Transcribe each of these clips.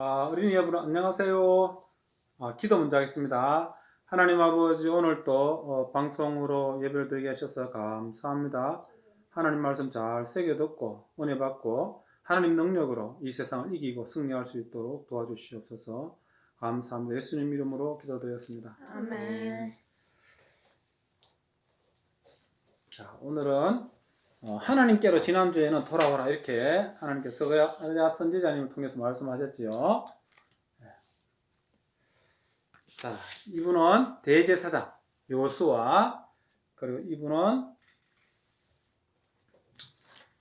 어린이 여러분 안녕하세요. 기도 먼저 하겠습니다. 하나님 아버지 오늘 또 방송으로 예배를 드리게 하셔서 감사합니다. 하나님 말씀 잘 새겨 듣고 은혜 받고 하나님 능력으로 이 세상을 이기고 승리할 수 있도록 도와주시옵소서. 감사합니다. 예수님 이름으로 기도드렸습니다. 아멘. 자, 오늘은 하나님께로 지난주에는 돌아오라 이렇게 하나님께서 스가랴 선지자님을 통해서 말씀하셨지요. 자, 이분은 대제사장 요수아, 그리고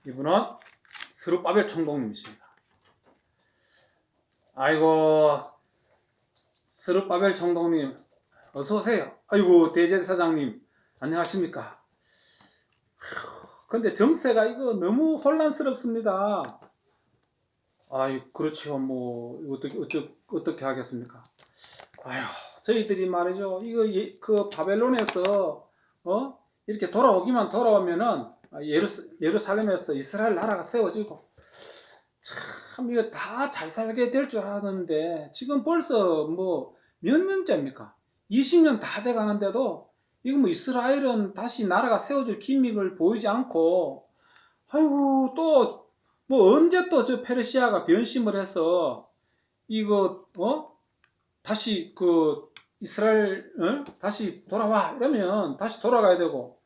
이분은 스룹바벨 총독님이십니다. 아이고, 스룹바벨 총독님 어서 오세요. 아이고, 대제사장님 안녕하십니까? 근데 정세가 이거 너무 혼란스럽습니다. 그렇죠. 뭐 어떻게 하겠습니까? 저희들이 말이죠. 그 바벨론에서 이렇게 돌아오면은 예루살렘에서 이스라엘 나라가 세워지고 참 이거 다 잘 살게 될 줄 알았는데 지금 벌써 뭐 몇 년째입니까? 20년 다 돼 가는데도 이거 뭐 이스라엘은 다시 나라가 세워질 기미를 보이지 않고, 또 뭐 언제 또 저 페르시아가 변심을 해서 이거 다시 그 이스라엘 다시 돌아와 이러면 다시 돌아가야 되고,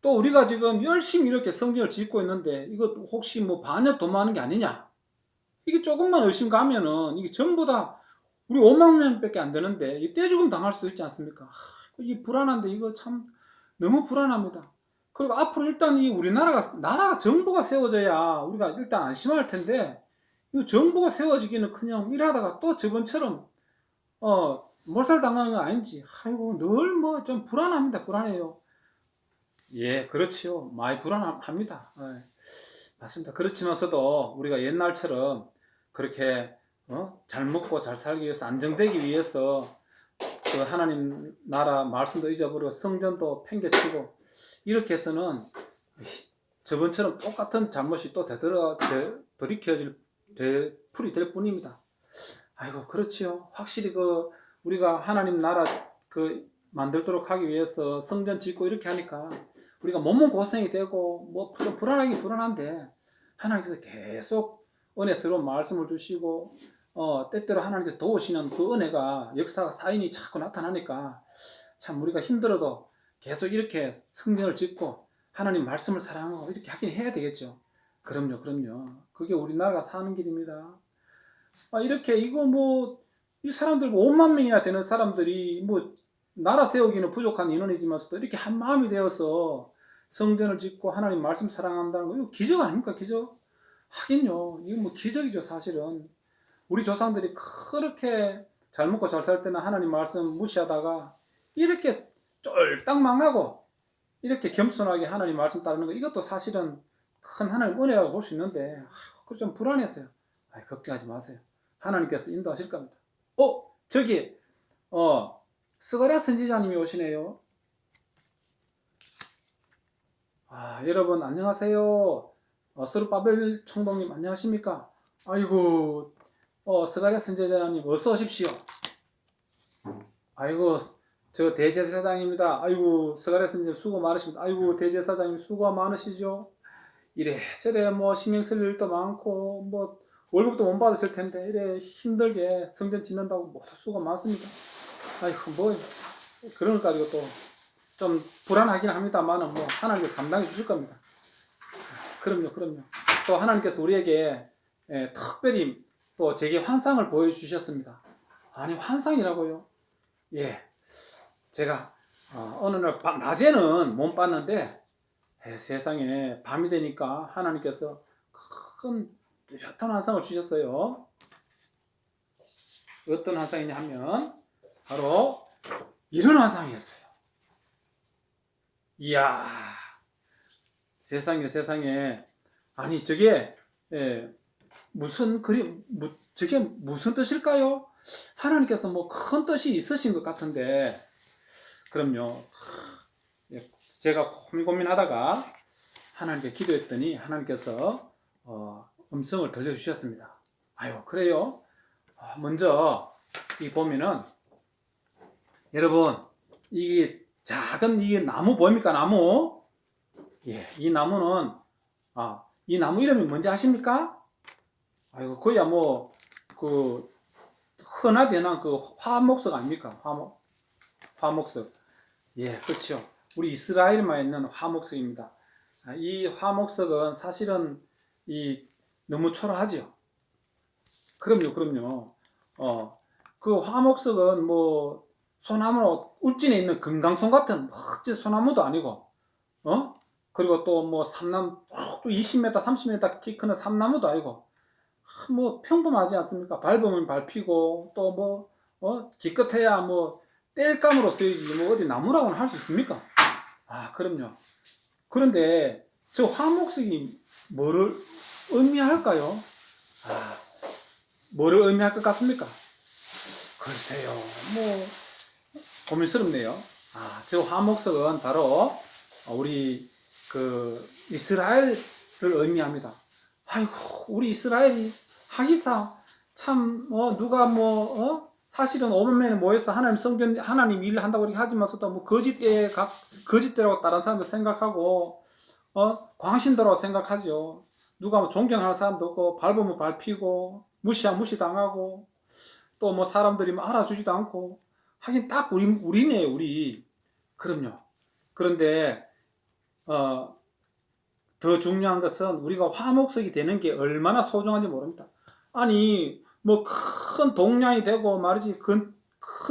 또 우리가 지금 열심히 이렇게 성경을 짓고 있는데 이거 혹시 뭐 반역 도모하는 게 아니냐, 이게 조금만 의심 가면은 이게 전부 다 우리 5만 명밖에 안 되는데 이 떼죽음 당할 수도 있지 않습니까? 이 불안한데 이거 참 너무 불안합니다. 그리고 앞으로 일단 이 나라 정부가 세워져야 우리가 일단 안심할 텐데, 이 정부가 세워지기는 그냥 일하다가 또 저번처럼 몰살당하는 건 아닌지, 늘 뭐 좀 불안합니다. 불안해요. 예, 그렇지요. 많이 불안합니다. 예, 맞습니다. 그렇지만서도 우리가 옛날처럼 그렇게 잘 먹고 잘 살기 위해서, 안정되기 위해서 그 하나님 나라 말씀도 잊어버리고 성전도 팽개치고 이렇게 해서는 저번처럼 똑같은 잘못이 또 되풀이 될 뿐입니다. 그렇지요. 확실히 우리가 하나님 나라 만들도록 하기 위해서 성전 짓고 이렇게 하니까 우리가 몸은 고생이 되고 뭐 좀 불안하긴 불안한데, 하나님께서 계속 은혜스러운 말씀을 주시고 때때로 하나님께서 도우시는 그 은혜가, 역사가, 사인이 자꾸 나타나니까 참 우리가 힘들어도 계속 이렇게 성경을 짓고 하나님 말씀을 사랑하고 이렇게 하긴 해야 되겠죠. 그럼요. 그게 우리나라가 사는 길입니다. 이렇게 이 사람들 5만 명이나 되는 사람들이 나라 세우기는 부족한 인원이지만서도 이렇게 한 마음이 되어서 성전을 짓고 하나님 말씀 사랑한다는 거, 이거 기적 아닙니까? 기적? 하긴요. 이거 기적이죠, 사실은. 우리 조상들이 그렇게 잘 먹고 잘 살 때는 하나님 말씀 무시하다가 이렇게 쫄딱 망하고 이렇게 겸손하게 하나님 말씀 따르는 거, 이것도 사실은 큰 하나님 은혜라고 볼 수 있는데, 좀 불안했어요. 걱정하지 마세요. 하나님께서 인도하실 겁니다. 저기 스가랴 선지자님이 오시네요. 여러분 안녕하세요. 스룹바벨 총독님 안녕하십니까? 아이고, 스가랴 선지자님 어서 오십시오. 저 대제사장입니다. 스가랴 선지자님 수고 많으십니다. 대제사장님 수고가 많으시죠? 이래저래 신경 쓸 일도 많고 월급도 못 받으실 텐데 이래 힘들게 성전 짓는다고 모두 수고 많습니다. 그런 걸 가지고 또 좀 불안하긴 합니다만 하나님께서 감당해 주실 겁니다. 그럼요. 또 하나님께서 우리에게 특별히 또 제게 환상을 보여주셨습니다. 아니, 환상이라고요? 예, 제가 어느 날 낮에는 못 봤는데 세상에 밤이 되니까 하나님께서 큰 뚜렷한 환상을 주셨어요. 어떤 환상이냐 하면 바로 이런 환상이었어요. 이야, 세상에. 아니, 저게 무슨 그림, 저게 무슨 뜻일까요? 하나님께서 큰 뜻이 있으신 것 같은데, 그럼요. 제가 고민하다가 하나님께 기도했더니 하나님께서 음성을 들려주셨습니다. 그래요? 먼저 이 보면은 여러분 이 작은 이 나무 보입니까? 나무. 예, 이 나무는 이 나무 이름이 뭔지 아십니까? 아이고 거의 뭐그 흔하게 난 그 화목석 아닙니까? 화목석. 예, 그렇죠. 우리 이스라엘만 있는 화목석입니다. 이 화목석은 사실은 이 너무 초라하죠. 그럼요. 그 화목석은 뭐 소나무 울진에 있는 금강송 같은 멋진 소나무도 아니고, 그리고 또 뭐 삼나무 20m, 30m 키 크는 삼나무도 아니고, 뭐 평범하지 않습니까? 밟으면 밟히고 또 기껏해야 뭐 땔감으로 쓰이지 뭐 어디 나무라고는 할 수 있습니까? 그럼요. 그런데 저 화목석이 뭐를 의미할까요? 뭐를 의미할 것 같습니까? 글쎄요, 뭐 고민스럽네요. 저 화목석은 바로 우리 그 이스라엘을 의미합니다. 아이고, 우리 이스라엘이 하기사 참 누가 사실은 5만 명이 모여서 하나님 성전 하나님 일을 한다고 이렇게 하지만서도 뭐 거짓대라고 다른 사람들 생각하고 광신도라고 생각하죠. 누가 뭐 존경하는 사람도 없고 밟으면 밟히고 무시당하고 또 뭐 사람들이 뭐 알아주지도 않고 하긴 딱 우리네요, 우리. 그럼요. 그런데 더 중요한 것은 우리가 화목석이 되는 게 얼마나 소중한지 모릅니다. 아니 뭐 큰 동량이 되고 말이지 큰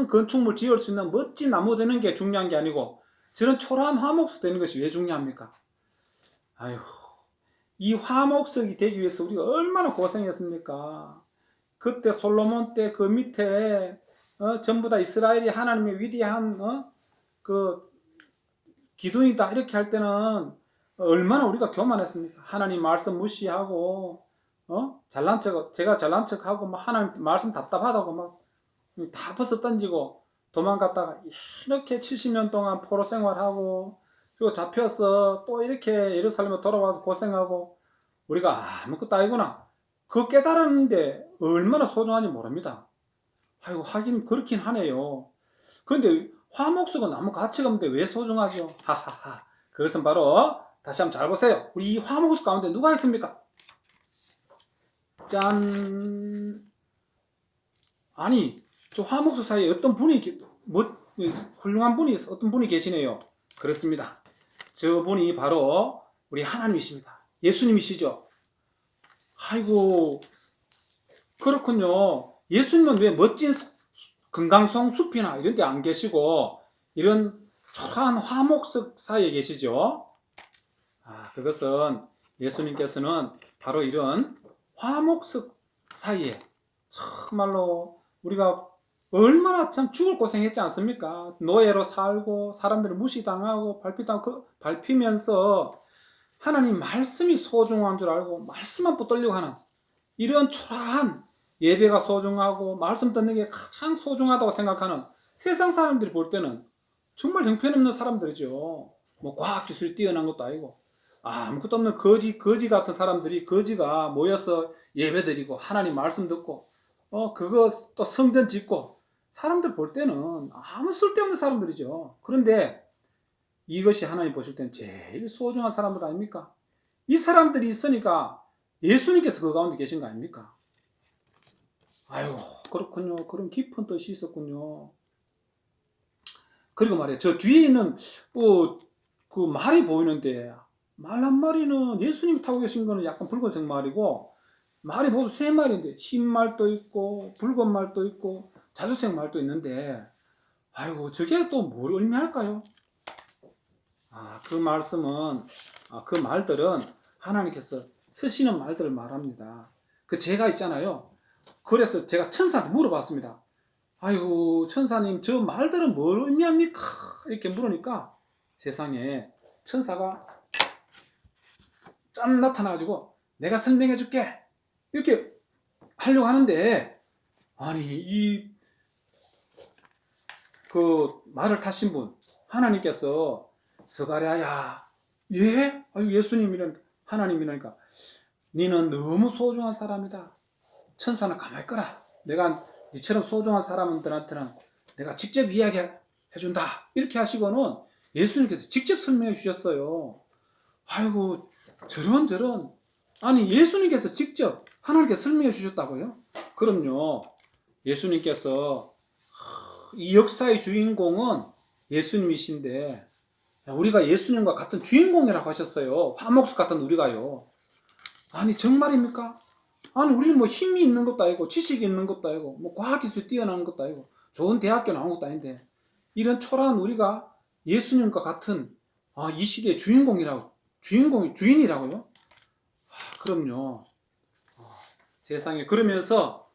건축물 지을 수 있는 멋진 나무 되는 게 중요한 게 아니고 저런 초라한 화목석 되는 것이 왜 중요합니까? 아휴, 이 화목석이 되기 위해서 우리가 얼마나 고생했습니까? 그때 솔로몬 때 그 밑에 전부 다 이스라엘이 하나님의 위대한 그 기둥이다 이렇게 할 때는 얼마나 우리가 교만했습니까? 하나님 말씀 무시하고 제가 잘난 척하고 막 하나님 말씀 답답하다고 막 다 벗어 던지고 도망갔다가 이렇게 70년 동안 포로 생활하고 그리고 잡혀서 또 이렇게 예루살렘에 돌아와서 고생하고 우리가 아무것도 아니구나. 그거 깨달았는데 얼마나 소중한지 모릅니다. 아이고 하긴 그렇긴 하네요. 그런데 화목석은 아무 가치가 없는데 왜 소중하죠? 하하하. 그것은 바로 다시 한번 잘 보세요. 우리 이 화목석 가운데 누가 있습니까? 짠. 아니 저 화목석 사이에 어떤 분이 훌륭한 분이 어떤 분이 계시네요. 그렇습니다. 저 분이 바로 우리 하나님이십니다. 예수님이시죠. 아이고 그렇군요. 예수님은 왜 멋진 금강송 숲이나 이런 데 안 계시고 이런 초라한 화목석 사이에 계시죠? 그것은 예수님께서는 바로 이런 화목석 사이에 정말로 우리가 얼마나 참 죽을 고생했지 않습니까? 노예로 살고 사람들을 무시당하고 밟히면서 하나님 말씀이 소중한 줄 알고 말씀만 붙들려고 하는 이런 초라한 예배가 소중하고 말씀 듣는 게 가장 소중하다고 생각하는 세상 사람들이 볼 때는 정말 형편없는 사람들이죠. 뭐 과학기술이 뛰어난 것도 아니고 아무것도 없는 거지 같은 사람들이 거지가 모여서 예배드리고 하나님 말씀 듣고 그거 또 성전 짓고 사람들 볼 때는 아무 쓸데없는 사람들이죠. 그런데 이것이 하나님 보실 때는 제일 소중한 사람들 아닙니까? 이 사람들이 있으니까 예수님께서 그 가운데 계신 거 아닙니까? 아유, 그렇군요. 그런 깊은 뜻이 있었군요. 그리고 말이에요. 저 뒤에 있는 그 말이 보이는데 말 한 마리는 예수님이 타고 계신 거는 약간 붉은색 말이고 말이 모두 세 마리인데 흰 말도 있고 붉은 말도 있고 자주색 말도 있는데 아이고 저게 또 뭘 의미할까요? 그 말씀은 그 말들은 하나님께서 쓰시는 말들을 말합니다. 그 제가 있잖아요. 그래서 제가 천사한테 물어봤습니다. 아이고 천사님 저 말들은 뭘 의미합니까? 이렇게 물으니까 세상에 천사가 짠 나타나가지고 내가 설명해 줄게 이렇게 하려고 하는데 아니 그 말을 타신 분 하나님께서 스가랴야 예? 예수님이라니까 하나님이라니까 니는 너무 소중한 사람이다. 천사는 가만히 있거라. 내가 니처럼 소중한 사람들한테는 내가 직접 이야기해준다. 이렇게 하시고는 예수님께서 직접 설명해 주셨어요. 아이고, 저런. 아니, 예수님께서 직접 하나님께 설명해 주셨다고요? 그럼요. 예수님께서 이 역사의 주인공은 예수님이신데, 우리가 예수님과 같은 주인공이라고 하셨어요. 화목수 같은 우리가요. 아니, 정말입니까? 아니, 우리는 뭐 힘이 있는 것도 아니고, 지식이 있는 것도 아니고, 뭐 과학기술이 뛰어난 것도 아니고, 좋은 대학교 나온 것도 아닌데, 이런 초라한 우리가 예수님과 같은, 이 시대의 주인이라고요? 그럼요. 세상에, 그러면서,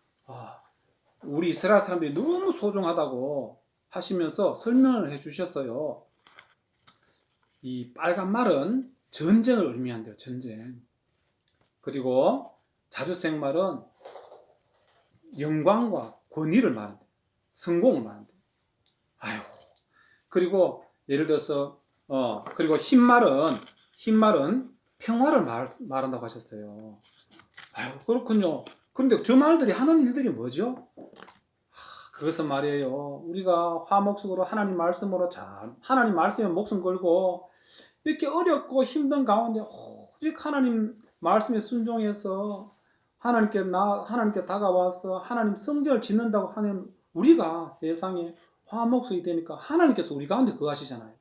우리 이스라엘 사람들이 너무 소중하다고 하시면서 설명을 해 주셨어요. 이 빨간 말은 전쟁을 의미한대요, 전쟁. 그리고 자주색 말은 영광과 권위를 말한대. 성공을 말한대. 아유. 그리고 예를 들어서 그리고 흰 말은 평화를 말한다고 하셨어요. 아유, 그렇군요. 그런데 저 말들이 하는 일들이 뭐죠? 그것은 말이에요. 우리가 화목적으로 하나님 말씀으로 하나님 말씀에 목숨 걸고 이렇게 어렵고 힘든 가운데 오직 하나님 말씀에 순종해서 하나님께 다가와서 하나님 성전을 짓는다고 하는 우리가 세상에 화목석이 되니까 하나님께서 우리 가운데 거하시잖아요.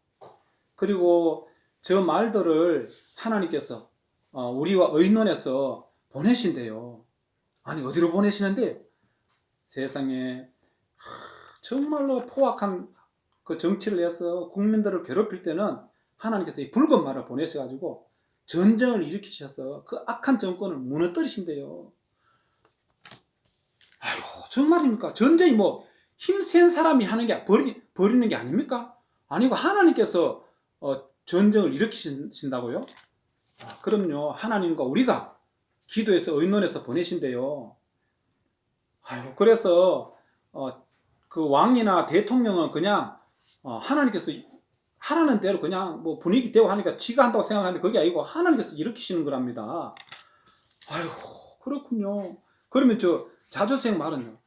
그리고 저 말들을 하나님께서 우리와 의논해서 보내신대요. 아니, 어디로 보내시는데? 세상에 정말로 포악한 그 정치를 해서 국민들을 괴롭힐 때는 하나님께서 이 붉은 말을 보내셔가지고 전쟁을 일으키셔서 그 악한 정권을 무너뜨리신대요. 아유, 정말입니까? 전쟁이 뭐 힘센 사람이 하는 게 벌이는 게 아닙니까? 아니고 하나님께서 전쟁을 일으키신다고요? 그럼요. 하나님과 우리가 기도해서 의논해서 보내신대요. 아유, 그래서 그 왕이나 대통령은 그냥 하나님께서 하라는 대로 그냥 뭐 분위기 대고 하니까 지가 한다고 생각하는데 그게 아니고 하나님께서 일으키시는 거랍니다. 아유, 그렇군요. 그러면 저 자주색 말은요?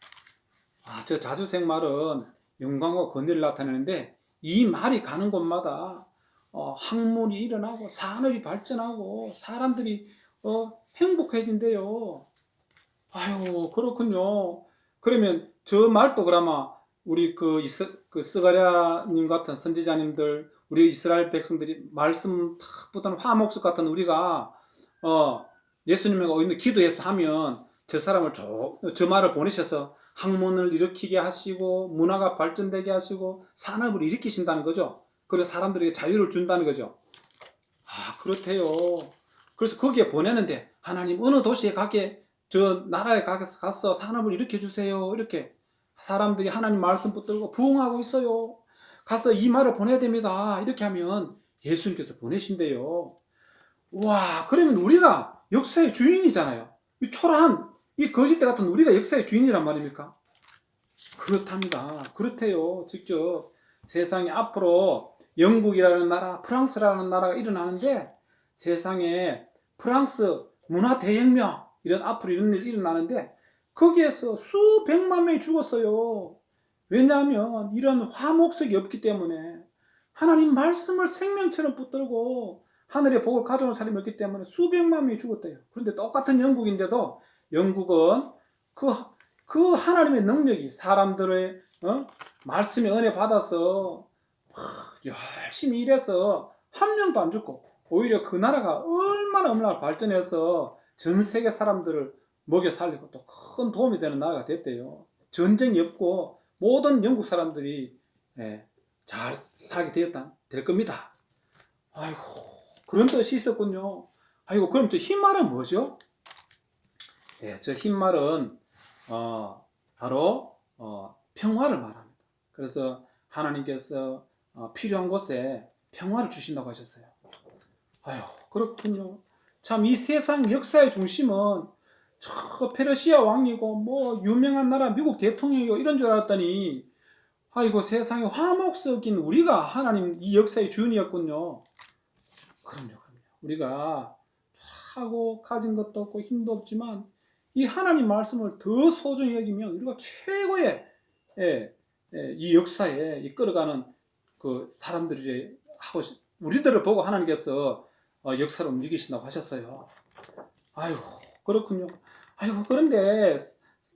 저 자주색 말은 영광과 권위를 나타내는데 이 말이 가는 곳마다 학문이 일어나고 산업이 발전하고 사람들이 행복해진대요. 아유, 그렇군요. 그러면 저 말도 그러면 우리 그 스가랴님 같은 선지자님들, 우리 이스라엘 백성들이 말씀 탁 붙는 화목석 같은 우리가 예수님과 의논 기도해서 하면 저 사람을 저 말을 보내셔서 학문을 일으키게 하시고 문화가 발전되게 하시고 산업을 일으키신다는 거죠. 그리고 사람들에게 자유를 준다는 거죠. 그렇대요. 그래서 거기에 보내는데 하나님 어느 도시에 가게 저 나라에 가서 산업을 일으켜 주세요. 이렇게 사람들이 하나님 말씀 붙들고 부흥하고 있어요. 가서 이 말을 보내야 됩니다. 이렇게 하면 예수님께서 보내신대요. 와, 그러면 우리가 역사의 주인이잖아요. 이 초라한 이 거짓대 같은 우리가 역사의 주인이란 말입니까? 그렇답니다. 그렇대요. 직접 세상에 앞으로 영국이라는 나라, 프랑스라는 나라가 일어나는데 세상에 프랑스 문화 대혁명 앞으로 이런 일이 일어나는데 거기에서 수백만 명이 죽었어요. 왜냐하면 이런 화목석이 없기 때문에 하나님 말씀을 생명처럼 붙들고 하늘의 복을 가져오는 사람이 없기 때문에 수백만 명이 죽었대요. 그런데 똑같은 영국인데도 영국은 그 하나님의 능력이 사람들의 말씀의 은혜 받아서 열심히 일해서 한 명도 안 죽고 오히려 그 나라가 얼마나 발전해서 전 세계 사람들을 먹여 살리고 또 큰 도움이 되는 나라가 됐대요. 전쟁이 없고 모든 영국 사람들이 잘 살게 될 겁니다. 아이고, 그런 뜻이 있었군요. 아이고, 그럼 저 흰말은 뭐죠? 저 흰말은 바로 평화를 말합니다. 그래서 하나님께서 필요한 곳에 평화를 주신다고 하셨어요. 아유, 그렇군요. 참 이 세상 역사의 중심은 저 페르시아 왕이고 뭐 유명한 나라 미국 대통령이고 이런 줄 알았더니 아이고, 세상에 화목석인 우리가 하나님 이 역사의 주인이었군요. 그럼요. 우리가 하고 가진 것도 없고 힘도 없지만 이 하나님 말씀을 더 소중히 여기면 우리가 최고의 이 역사에 이끌어가는 그 사람들이 하고 우리들을 보고 하나님께서 역사를 움직이신다고 하셨어요. 아유, 그렇군요. 아이고, 그런데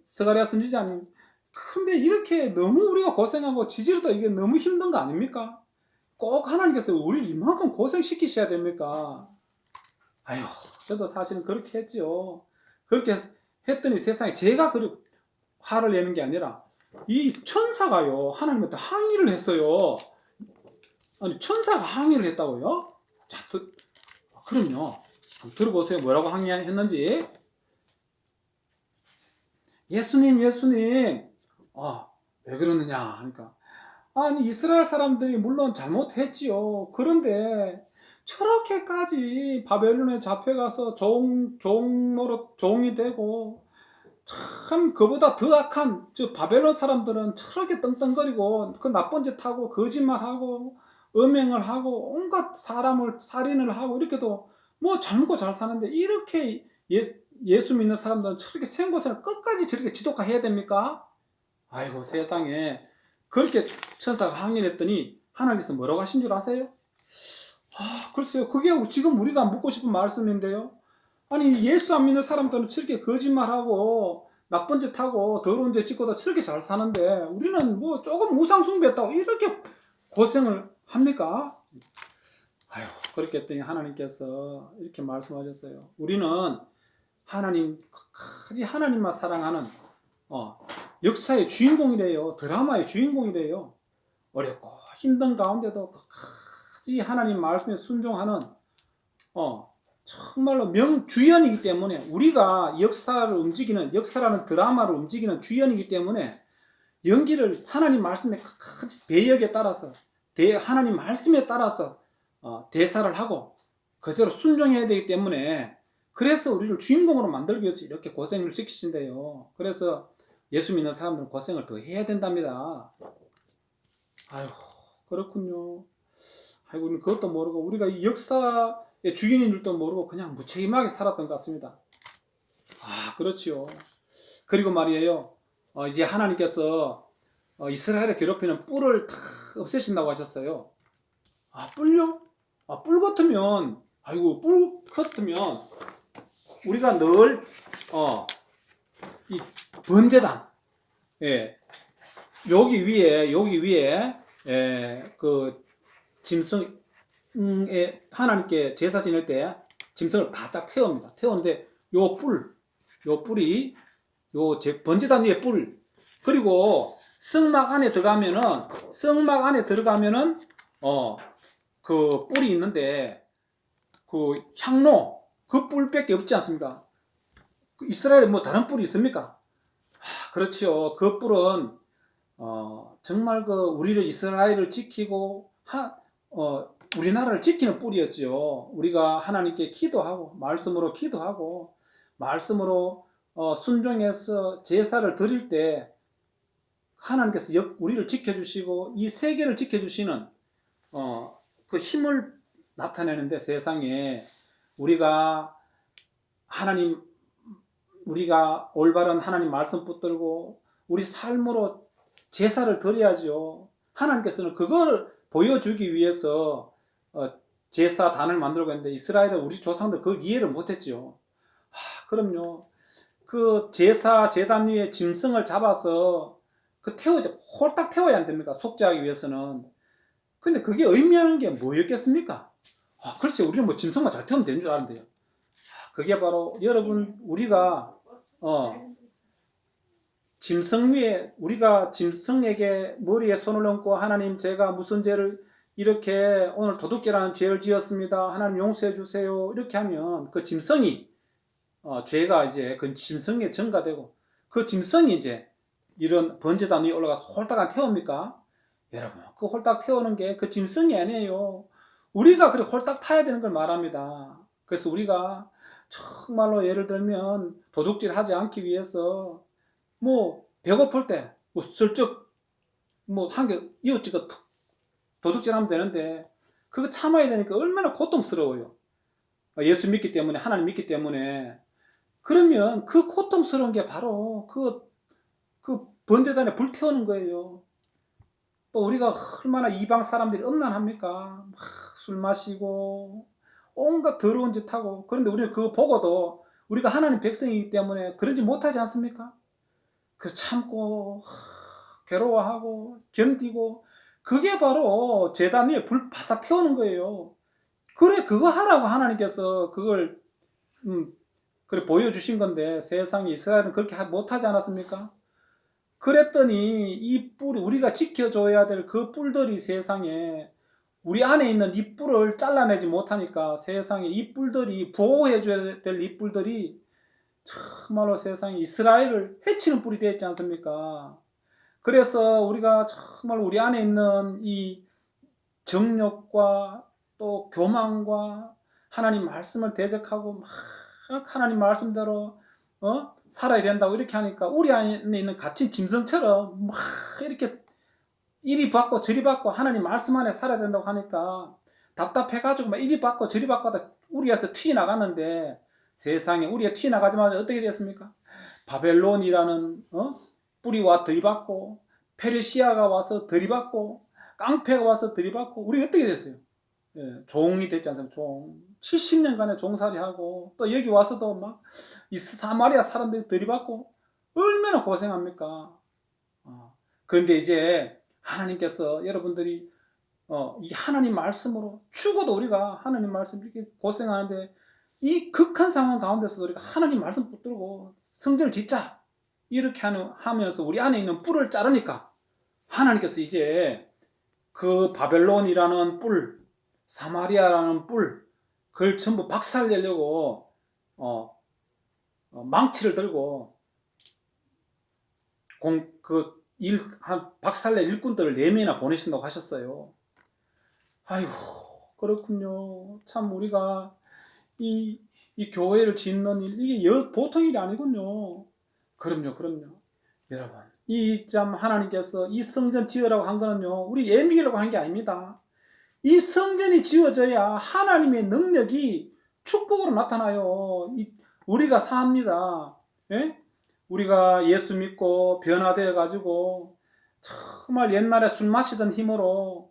스가랴 선지자님, 근데 이렇게 너무 우리가 고생하고 지지로도 이게 너무 힘든 거 아닙니까? 꼭 하나님께서 우리를 이만큼 고생시키셔야 됩니까? 아유, 저도 사실은 그렇게 했죠. 그렇게 했더니 세상에 제가 화를 내는 게 아니라 이 천사가요, 하나님한테 항의를 했어요. 아니, 천사가 항의를 했다고요? 자, 그럼요. 한번 들어보세요. 뭐라고 항의했는지. 예수님, 왜 그러느냐 하니까, 아니, 이스라엘 사람들이 물론 잘못했지요. 그런데 저렇게까지 바벨론에 잡혀가서 종이 되고, 참 그보다 더 악한 저 바벨론 사람들은 저렇게 떵떵거리고 그 나쁜 짓 하고 거짓말하고 음행을 하고 온갖 사람을 살인을 하고 이렇게도 뭐 잘 먹고 잘 사는데, 이렇게 예수 믿는 사람들은 저렇게 생고생을 끝까지 저렇게 지독화해야 됩니까? 아이고, 세상에. 그렇게 천사가 항의를 했더니 하나님께서 뭐라고 하신 줄 아세요? 글쎄요. 그게 지금 우리가 묻고 싶은 말씀인데요. 아니, 예수 안 믿는 사람들은 저렇게 거짓말하고 나쁜 짓 하고 더러운 짓 짓고도 저렇게 잘 사는데 우리는 뭐 조금 우상 숭배했다고 이렇게 고생을 합니까? 아유, 그렇게 했더니 하나님께서 이렇게 말씀하셨어요. 우리는 끝까지 하나님만 사랑하는 역사의 주인공이래요. 드라마의 주인공이래요. 어렵고 힘든 가운데도 끝까지 하나님 말씀에 순종하는 정말로 주연이기 때문에, 우리가 역사라는 드라마를 움직이는 주연이기 때문에 연기를 하나님 말씀에 끝까지 배역에 따라서 하나님 말씀에 따라서 대사를 하고 그대로 순종해야 되기 때문에, 그래서 우리를 주인공으로 만들기 위해서 이렇게 고생을 시키신대요. 그래서 예수 믿는 사람들은 고생을 더 해야 된답니다. 아유, 그렇군요. 아이고, 그것도 모르고 우리가 이 역사의 주인인 줄도 모르고 그냥 무책임하게 살았던 것 같습니다. 그렇지요. 그리고 말이에요, 이제 하나님께서 이스라엘을 괴롭히는 뿔을 다 없애신다고 하셨어요. 뿔요? 뿔 같으면, 뿔 같으면 우리가 늘 이 번제단, 여기 위에 그 짐승에 하나님께 제사 지낼 때 짐승을 바짝 태웁니다. 태우는데 요 뿔이 번제단 위에 뿔, 그리고 성막 안에 들어가면은 그 뿔이 있는데 그 향로, 그 뿔밖에 없지 않습니까? 이스라엘에 뭐 다른 뿔이 있습니까? 그렇지요. 그 뿔은 정말 우리를 이스라엘을 지키고 우리나라를 지키는 뿔이었지요. 우리가 하나님께 기도하고 말씀으로 순종해서 제사를 드릴 때 하나님께서 우리를 지켜주시고 이 세계를 지켜주시는 그 힘을 나타내는데, 세상에 우리가 올바른 하나님 말씀 붙들고 우리 삶으로 제사를 드려야죠. 하나님께서는 그거를 보여주기 위해서 제사단을 만들고 했는데, 이스라엘은 우리 조상들 그 이해를 못했죠. 그럼요. 그 제단 위에 짐승을 잡아서 홀딱 태워야 안 됩니까? 속죄하기 위해서는. 근데 그게 의미하는 게 뭐였겠습니까? 글쎄, 우리는 뭐 짐승만 잘 태우면 되는 줄 아는데요. 그게 바로 여러분, 우리가 우리가 짐승에게 머리에 손을 얹고, 하나님, 제가 무슨 죄를 이렇게 오늘 도둑질하는 죄를 지었습니다. 하나님 용서해 주세요. 이렇게 하면 그 짐승이 죄가 이제 그 짐승에 전가되고, 그 짐승이 이제 이런 번제단 위에 올라가서 홀딱 안 태웁니까? 여러분, 그 홀딱 태우는 게 그 짐승이 아니에요. 우리가 그렇게 홀딱 타야 되는 걸 말합니다. 그래서 우리가 정말로 예를 들면 도둑질 하지 않기 위해서 뭐 배고플 때 뭐 슬쩍 뭐 한 개 이웃집가 도둑질하면 되는데 그거 참아야 되니까 얼마나 고통스러워요. 예수 믿기 때문에, 하나님 믿기 때문에. 그러면 그 고통스러운 게 바로 그 번제단에 불태우는 거예요. 또 우리가 얼마나 이방 사람들이 음란합니까? 막 술 마시고 온갖 더러운 짓 하고. 그런데 우리는 그거 보고도 우리가 하나님 백성이기 때문에 그러지 못하지 않습니까? 그 참고 괴로워하고 견디고, 그게 바로 제단 위에 불 바싹 태우는 거예요. 그래, 그거 하라고 하나님께서 그걸 그래 보여주신 건데, 세상에 이스라엘은 그렇게 못하지 않았습니까? 그랬더니 이 뿔이, 우리가 지켜줘야 될 그 뿔들이 세상에, 우리 안에 있는 이 뿔을 잘라내지 못하니까 세상에 이 뿔들이, 보호해줘야 될 이 뿔들이 정말로 세상에 이스라엘을 해치는 뿔이 되었지 않습니까? 그래서 우리가 정말 우리 안에 있는 이 정욕과 또 교만과 하나님 말씀을 대적하고 막 하나님 말씀대로 살아야 된다고 이렇게 하니까, 우리 안에 있는 갇힌 짐승처럼 막 이렇게 이리 받고 저리 받고 하나님 말씀 안에 살아야 된다고 하니까 답답해가지고 막 이리 받고 저리 받고 하다 우리에서 튀어나갔는데, 세상에 우리가 튀어나가자마자 어떻게 됐습니까? 바벨론이라는 뿌리와 들이받고, 페르시아가 와서 들이받고, 깡패가 와서 들이받고, 우리 어떻게 됐어요? 예, 종이 됐지 않습니까? 종. 70년간의 종살이하고, 또 여기 와서도 막 이 사마리아 사람들이 들이받고 얼마나 고생합니까? 그런데 이제 하나님께서 여러분들이 이 하나님 말씀으로 죽어도 우리가 하나님 말씀 이렇게 고생하는데, 이 극한 상황 가운데서 우리가 하나님 말씀 붙들고 성전을 짓자 이렇게 하면서 우리 안에 있는 뿔을 자르니까, 하나님께서 이제 그 바벨론이라는 뿔, 사마리아라는 뿔, 그걸 전부 박살내려고 망치를 들고 박살낼 일꾼들을 4명이나 보내신다고 하셨어요. 아이고, 그렇군요. 참 우리가 이 교회를 짓는 일, 이게 보통 일이 아니군요. 그럼요. 여러분, 이 참 하나님께서 이 성전 지으라고 한 거는요, 우리 예미라고 한 게 아닙니다. 이 성전이 지어져야 하나님의 능력이 축복으로 나타나요. 우리가 삽니다. 예? 우리가 예수 믿고 변화되어 가지고 정말 옛날에 술 마시던 힘으로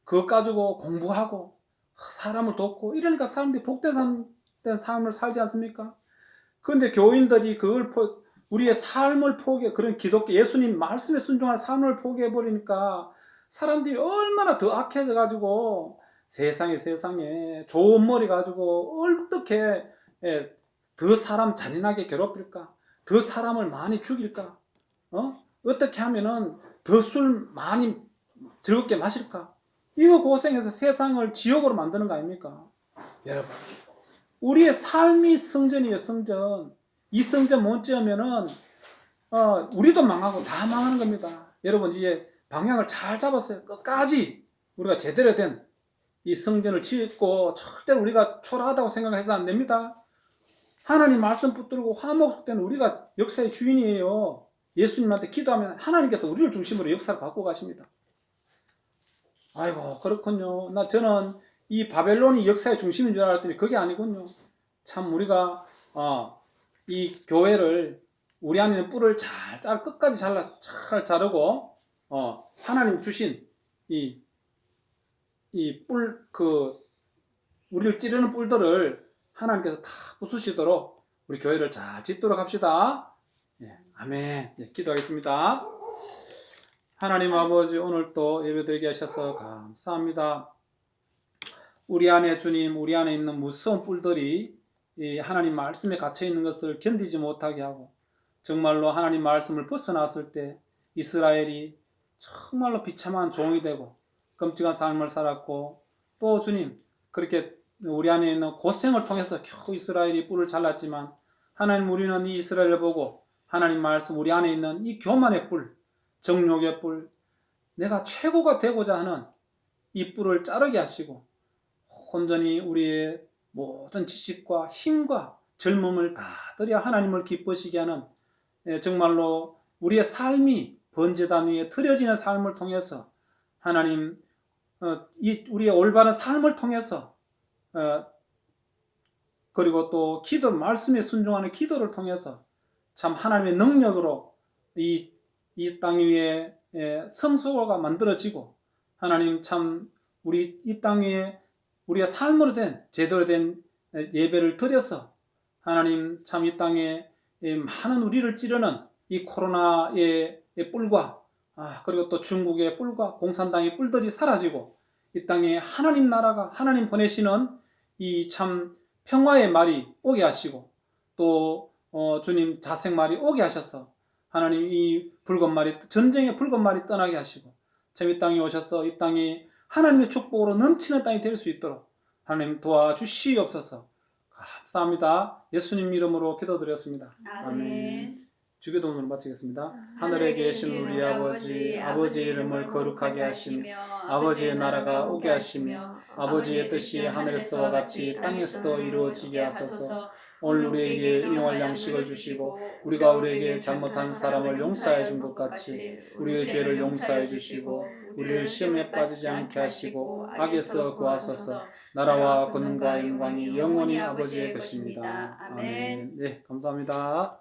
그것 가지고 공부하고 사람을 돕고 이러니까 사람들이 복된 삶을 살지 않습니까? 그런데 교인들이 우리의 삶을 그런 기독교 예수님 말씀에 순종한 삶을 포기해 버리니까 사람들이 얼마나 더 악해져 가지고 세상에 좋은 머리 가지고 어떻게 더 사람 잔인하게 괴롭힐까? 더 사람을 많이 죽일까? 어떻게 하면은 더 술 많이 즐겁게 마실까? 이거 고생해서 세상을 지옥으로 만드는 거 아닙니까? 여러분, 우리의 삶이 성전이에요, 성전. 이 성전 못 지으면은 우리도 망하고 다 망하는 겁니다. 여러분, 이제 방향을 잘 잡았어요. 끝까지 우리가 제대로 된 이 성전을 짓고, 절대로 우리가 초라하다고 생각해서 안 됩니다. 하나님 말씀 붙들고 화목된 우리가 역사의 주인이에요. 예수님한테 기도하면 하나님께서 우리를 중심으로 역사를 바꿔 가십니다. 아이고, 그렇군요. 저는 이 바벨론이 역사의 중심인 줄 알았더니 그게 아니군요. 참 우리가 이 교회를, 우리 안에 있는 뿔을 끝까지 잘 자르고 하나님 주신 이 뿔, 우리를 찌르는 뿔들을 하나님께서 다 부수시도록 우리 교회를 잘 짓도록 합시다. 예, 아멘. 예, 기도하겠습니다. 하나님 아버지, 오늘 또 예배드리게 하셔서 감사합니다. 우리 안에 주님, 우리 안에 있는 무서운 뿔들이 이 하나님 말씀에 갇혀 있는 것을 견디지 못하게 하고, 정말로 하나님 말씀을 벗어났을 때 이스라엘이 정말로 비참한 종이 되고 끔찍한 삶을 살았고, 또 주님, 그렇게 우리 안에 있는 고생을 통해서 겨우 이스라엘이 뿔을 잘랐지만, 하나님, 우리는 이 이스라엘을 보고 하나님 말씀, 우리 안에 있는 이 교만의 뿔, 정욕의 뿔, 내가 최고가 되고자 하는 이 뿔을 자르게 하시고, 온전히 우리의 모든 지식과 힘과 젊음을 다 들여 하나님을 기쁘시게 하는, 정말로 우리의 삶이 번제단 위에 드려지는 삶을 통해서 하나님, 우리의 올바른 삶을 통해서 그리고 또 기도, 말씀에 순종하는 기도를 통해서 참 하나님의 능력으로 이 땅 위에 성소가 만들어지고, 하나님 참 우리 이 땅 위에 우리가 삶으로 된 제대로 된 예배를 드려서 하나님 참 이 땅에 많은 우리를 찌르는 이 코로나의 뿔과 그리고 또 중국의 뿔과 공산당의 뿔들이 사라지고 이 땅에 하나님 나라가, 하나님 보내시는 이 참 평화의 말이 오게 하시고, 또 주님 자색 말이 오게 하셔서 하나님 이 붉은 말이, 전쟁의 붉은 말이 떠나게 하시고 참 이 땅에 오셔서 이 땅이 하나님의 축복으로 넘치는 땅이 될 수 있도록 하나님 도와주시옵소서. 감사합니다. 예수님 이름으로 기도드렸습니다. 아멘. 주기도문을 마치겠습니다. 하늘에 계신 우리 아버지, 아버지의 이름을 거룩하게 하시며 아버지의 나라가 오게 하시며 아버지의 뜻이 하늘에서와 같이 땅에서도 이루어지게 하소서. 오늘 우리에게 일용할 양식을 주시고 우리가 우리에게 잘못한 사람을 용서해 준 것 같이 우리의 죄를 용서해 주시고 우리를 시험에 빠지지 않게 하시고 악에서 구하소서. 나라와 권능과 영광이 영원히 아버지의 것입니다. 아멘. 네, 감사합니다.